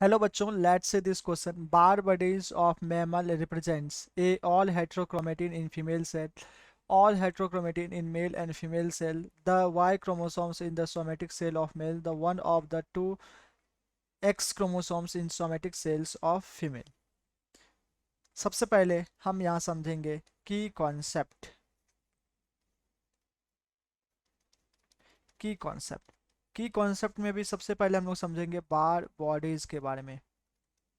Hello बच्चों, let's say this question. Bar bodies of mammal represents a all heterochromatin in female cell, all heterochromatin in male and female cell, the Y chromosomes in the somatic cell of male, the one of the two X chromosomes in somatic cells of female. सबसे पहले हम यहाँ समझेंगे की concept की concept में भी सबसे पहले हम लोग समझेंगे बार बॉडीज के बारे में।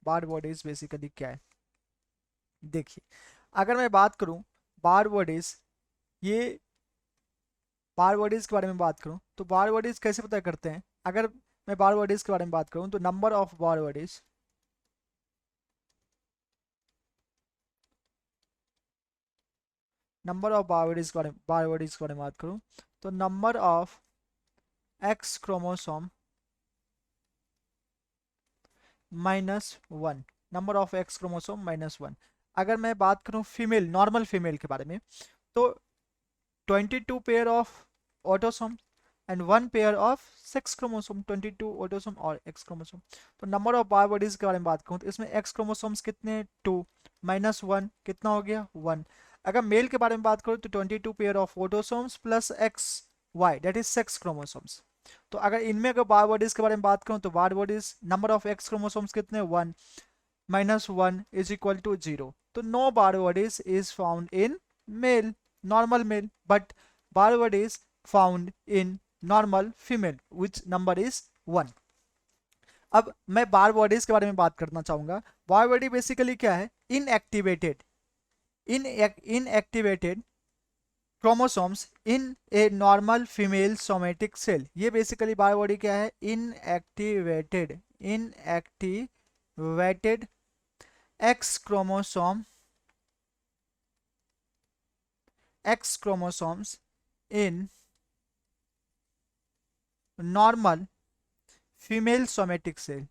बार बॉडीज बेसिकली क्या है, देखिए अगर मैं बात करूं बार बॉडीज, ये बार बॉडीज के बारे में बात करूं तो बार बॉडीज कैसे पता करते हैं। अगर मैं बार बॉडीज के बारे में बात करूं तो number of bar bodies, bar bodies के बारे में बात करूं तो number of x chromosome -1, number of x chromosome -1। अगर मैं बात करूं फीमेल, नॉर्मल फीमेल के बारे में, तो 22 pair of autosome and 1 pair of sex chromosome, 22 autosome और एक्स क्रोमोसोम। तो नंबर ऑफ बार बॉडीज के बारे में बात करूं तो इसमें एक्स क्रोमोसोम्स कितने, 2 -1 कितना हो गया, 1। अगर मेल के बारे में बात करूं तो 22 pair of autosomes plus X Y that is sex chromosomes. तो अगर इनमें अगर बार बॉडीज के बारे में बात करूं तो Barr bodies number of X chromosomes कितने, 1 -1 इज इक्वल टू 0। तो no Barr bodies is found in male, normal male, but Barr bodies found in normal female which number is 1। अब मैं बार बॉडीज के बारे में बात करना चाहूंगा। बार बॉडी बेसिकली क्या है, inactivated inactivated chromosomes in a normal female somatic cell. ये बेसिकली बार बॉडी क्या है, inactivated X chromosomes in normal female somatic cell,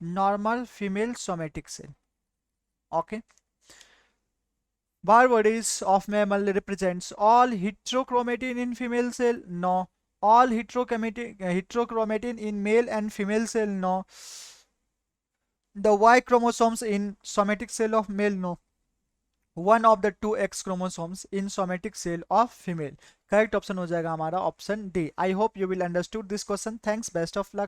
normal female somatic cell. Okay, bar bodies of mammal represents all heterochromatin in female cell, no. All heterochromatin in male and female cell, no. The Y chromosomes in somatic cell of male, no. One of the two X chromosomes in somatic cell of female। Correct option हो जाएगा हमारा option D. I hope you will understood this question. Thanks, best of luck.